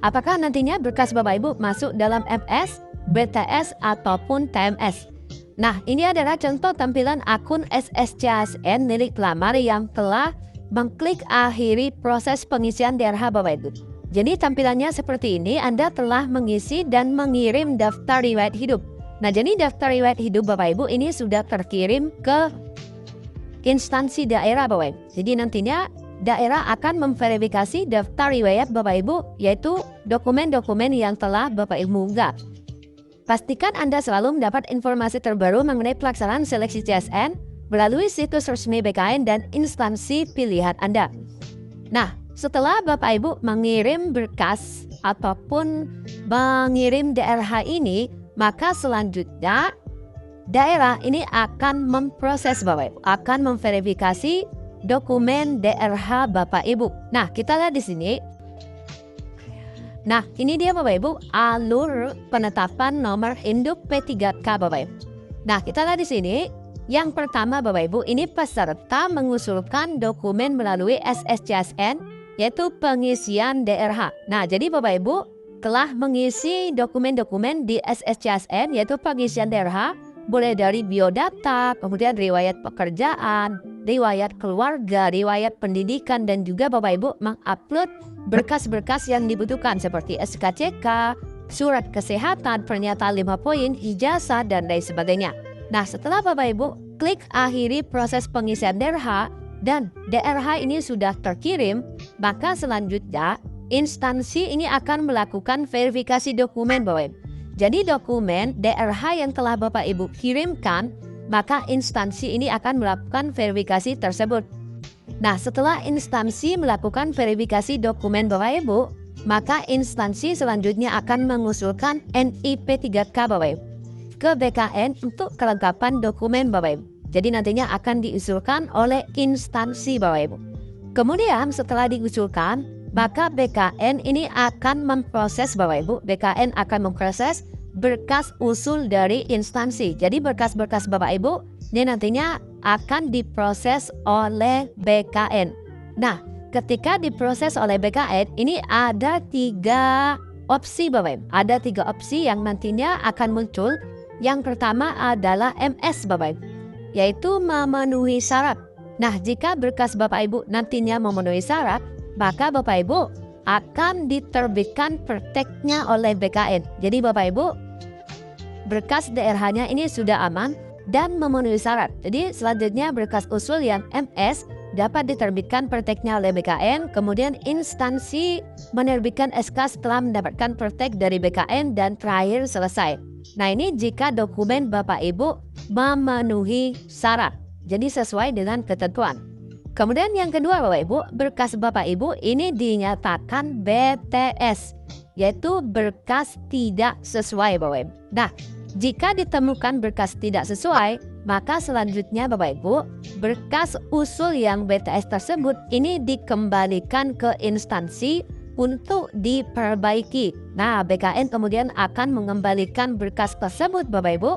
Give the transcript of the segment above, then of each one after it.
Apakah nantinya berkas Bapak Ibu masuk dalam MS, BTS, ataupun TMS? Nah, ini adalah contoh tampilan akun SSCASN milik pelamar yang telah mengklik akhiri proses pengisian DRH Bapak Ibu. Jadi tampilannya seperti ini, Anda telah mengisi dan mengirim daftar riwayat hidup. Nah, jadi daftar riwayat hidup Bapak Ibu ini sudah terkirim ke instansi daerah Bapak Ibu. Jadi nantinya daerah akan memverifikasi daftar riwayat Bapak Ibu, yaitu dokumen-dokumen yang telah Bapak Ibu unggah. Pastikan Anda selalu mendapat informasi terbaru mengenai pelaksanaan seleksi CSN melalui situs resmi BKN dan instansi pilihan Anda. Nah, setelah Bapak Ibu mengirim berkas ataupun mengirim DRH ini, maka selanjutnya daerah ini akan memproses Bapak Ibu, akan memverifikasi dokumen DRH Bapak Ibu. Nah, kita lihat di sini. Nah, ini dia Bapak Ibu, alur penetapan nomor induk P3K Bapak Ibu. Nah, kita lihat di sini. Yang pertama Bapak Ibu, ini peserta mengusulkan dokumen melalui SSCSN, yaitu pengisian DRH. Nah, jadi Bapak Ibu telah mengisi dokumen-dokumen di SSCSN, yaitu pengisian DRH, mulai dari biodata, kemudian riwayat pekerjaan, riwayat keluarga, riwayat pendidikan, dan juga Bapak Ibu mengupload berkas-berkas yang dibutuhkan seperti SKCK, surat kesehatan, pernyataan 5 poin, ijazah, dan lain sebagainya. Nah, setelah Bapak Ibu klik akhiri proses pengisian DRH dan DRH ini sudah terkirim, maka selanjutnya instansi ini akan melakukan verifikasi dokumen Bapak Ibu. Jadi dokumen DRH yang telah Bapak Ibu kirimkan, maka instansi ini akan melakukan verifikasi tersebut. Nah, setelah instansi melakukan verifikasi dokumen Bapak Ibu, maka instansi selanjutnya akan mengusulkan NIP3K Bapak Ibu ke BKN untuk kelengkapan dokumen Bapak Ibu. Jadi nantinya akan diusulkan oleh instansi Bapak Ibu. Kemudian setelah diusulkan, maka BKN ini akan memproses Bapak Ibu. BKN akan memproses berkas usul dari instansi. Jadi berkas-berkas Bapak Ibu ini nantinya akan diproses oleh BKN. Nah, ketika diproses oleh BKN, ini ada 3 opsi Bapak Ibu. Ada 3 opsi yang nantinya akan muncul. Yang pertama adalah MS Bapak Ibu, yaitu memenuhi syarat. Nah, jika berkas Bapak Ibu nantinya memenuhi syarat, maka Bapak Ibu akan diterbitkan prakteknya oleh BKN. Jadi Bapak Ibu, berkas DRH-nya ini sudah aman dan memenuhi syarat. Jadi selanjutnya berkas usul yang MS dapat diterbitkan prakteknya oleh BKN, kemudian instansi menerbitkan SK setelah mendapatkan praktek dari BKN dan terakhir selesai. Nah, ini jika dokumen Bapak Ibu memenuhi syarat, jadi sesuai dengan ketentuan. Kemudian yang kedua Bapak Ibu, berkas Bapak Ibu ini dinyatakan BTS, yaitu berkas tidak sesuai Bapak Ibu. Nah, jika ditemukan berkas tidak sesuai, maka selanjutnya Bapak Ibu, berkas usul yang BTS tersebut ini dikembalikan ke instansi untuk diperbaiki. Nah, BKN kemudian akan mengembalikan berkas tersebut Bapak Ibu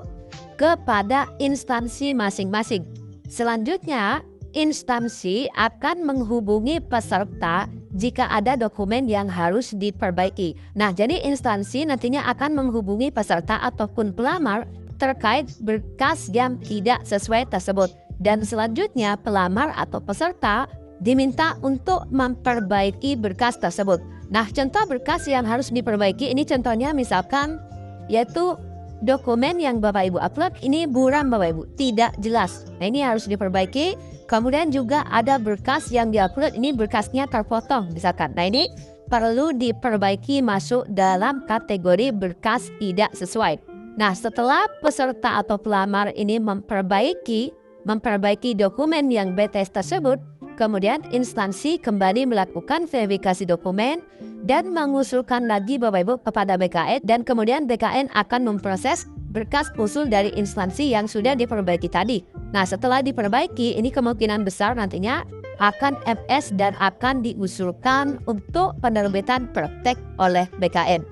kepada instansi masing-masing. Selanjutnya, instansi akan menghubungi peserta jika ada dokumen yang harus diperbaiki. Nah, jadi instansi nantinya akan menghubungi peserta ataupun pelamar terkait berkas yang tidak sesuai tersebut. Dan selanjutnya pelamar atau peserta diminta untuk memperbaiki berkas tersebut. Nah, contoh berkas yang harus diperbaiki ini contohnya misalkan yaitu dokumen yang Bapak Ibu upload ini buram Bapak Ibu, tidak jelas. Nah, ini harus diperbaiki. Kemudian juga ada berkas yang diupload ini berkasnya terpotong misalkan. Nah, ini perlu diperbaiki masuk dalam kategori berkas tidak sesuai. Nah, setelah peserta atau pelamar ini memperbaiki dokumen yang BTS tersebut, kemudian instansi kembali melakukan verifikasi dokumen dan mengusulkan lagi Bapak Ibu kepada BKN, dan kemudian BKN akan memproses berkas usul dari instansi yang sudah diperbaiki tadi. Nah, setelah diperbaiki, ini kemungkinan besar nantinya akan MS dan akan diusulkan untuk penerbitan praktek oleh BKN.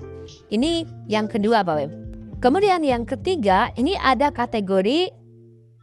Ini yang kedua Bapak Ibu. Kemudian yang ketiga, ini ada kategori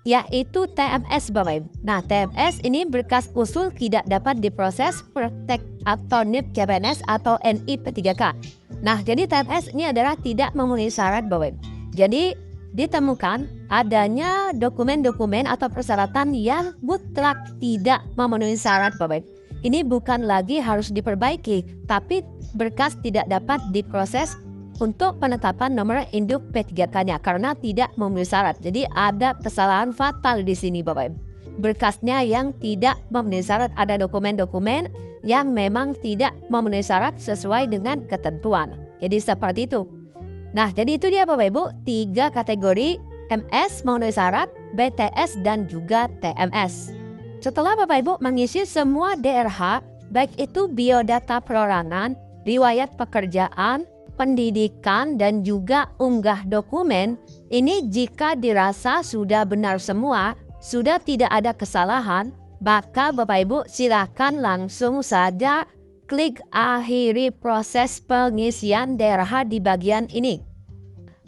yaitu TMS Bapak Ibu. Nah, TMS ini berkas usul tidak dapat diproses praktek atau NIP CPNS atau NIP P3K. Nah, jadi TMS ini adalah tidak memenuhi syarat Bapak Ibu. Jadi ditemukan adanya dokumen-dokumen atau persyaratan yang mutlak tidak memenuhi syarat Bapak Ibu. Ini bukan lagi harus diperbaiki, tapi berkas tidak dapat diproses untuk penetapan nomor induk P3K-nya karena tidak memenuhi syarat. Jadi ada kesalahan fatal di sini Bapak Ibu. Berkasnya yang tidak memenuhi syarat, ada dokumen-dokumen yang memang tidak memenuhi syarat sesuai dengan ketentuan. Jadi seperti itu. Nah, jadi itu dia Bapak Ibu, 3 kategori MS memenuhi syarat, BTS dan juga TMS. Setelah Bapak Ibu mengisi semua DRH, baik itu biodata perorangan, riwayat pekerjaan, pendidikan, dan juga unggah dokumen, ini jika dirasa sudah benar semua, sudah tidak ada kesalahan, maka Bapak Ibu silakan langsung saja klik akhiri proses pengisian DRH di bagian ini.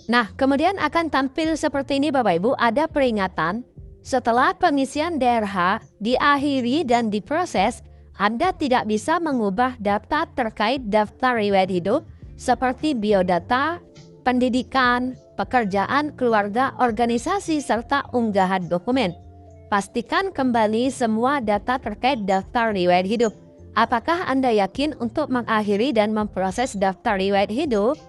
Nah, kemudian akan tampil seperti ini Bapak Ibu, ada peringatan. Setelah pengisian DRH diakhiri dan diproses, Anda tidak bisa mengubah data terkait daftar riwayat hidup seperti biodata, pendidikan, pekerjaan, keluarga, organisasi, serta unggahan dokumen. Pastikan kembali semua data terkait daftar riwayat hidup. Apakah Anda yakin untuk mengakhiri dan memproses daftar riwayat hidup?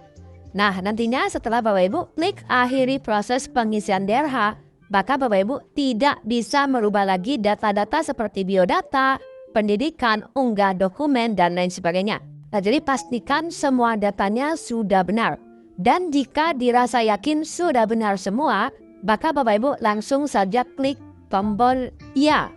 Nah, nantinya setelah Bapak Ibu klik akhiri proses pengisian DRH, maka Bapak Ibu tidak bisa merubah lagi data-data seperti biodata, pendidikan, unggah dokumen, dan lain sebagainya. Nah, jadi pastikan semua datanya sudah benar. Dan jika dirasa yakin sudah benar semua, maka Bapak Ibu langsung saja klik tombol ya.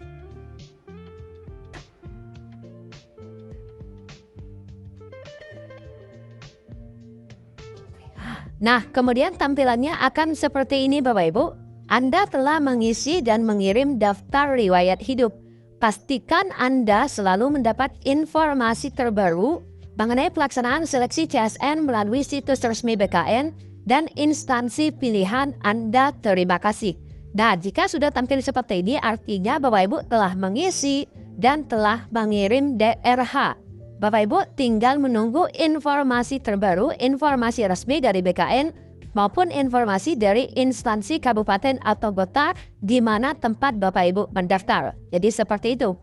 Nah, kemudian tampilannya akan seperti ini Bapak Ibu. Anda telah mengisi dan mengirim daftar riwayat hidup. Pastikan Anda selalu mendapat informasi terbaru mengenai pelaksanaan seleksi CSN melalui situs resmi BKN dan instansi pilihan Anda. Terima kasih. Nah, jika sudah tampil seperti ini, artinya Bapak Ibu telah mengisi dan telah mengirim DRH. Bapak Ibu tinggal menunggu informasi terbaru, informasi resmi dari BKN maupun informasi dari instansi kabupaten atau kota di mana tempat Bapak Ibu mendaftar. Jadi seperti itu.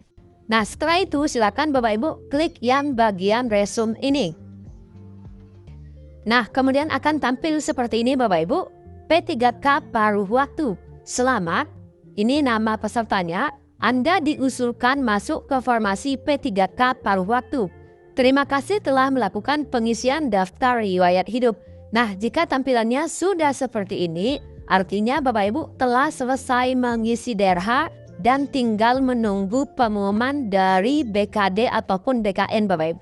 Nah, setelah itu silakan Bapak Ibu klik yang bagian resume ini. Nah, kemudian akan tampil seperti ini Bapak Ibu. P3K paruh waktu. Selamat, ini nama pesertanya. Anda diusulkan masuk ke formasi P3K paruh waktu. Terima kasih telah melakukan pengisian daftar riwayat hidup. Nah, jika tampilannya sudah seperti ini, artinya Bapak Ibu telah selesai mengisi DRH dan tinggal menunggu pengumuman dari BKD ataupun BKN Bapak Ibu.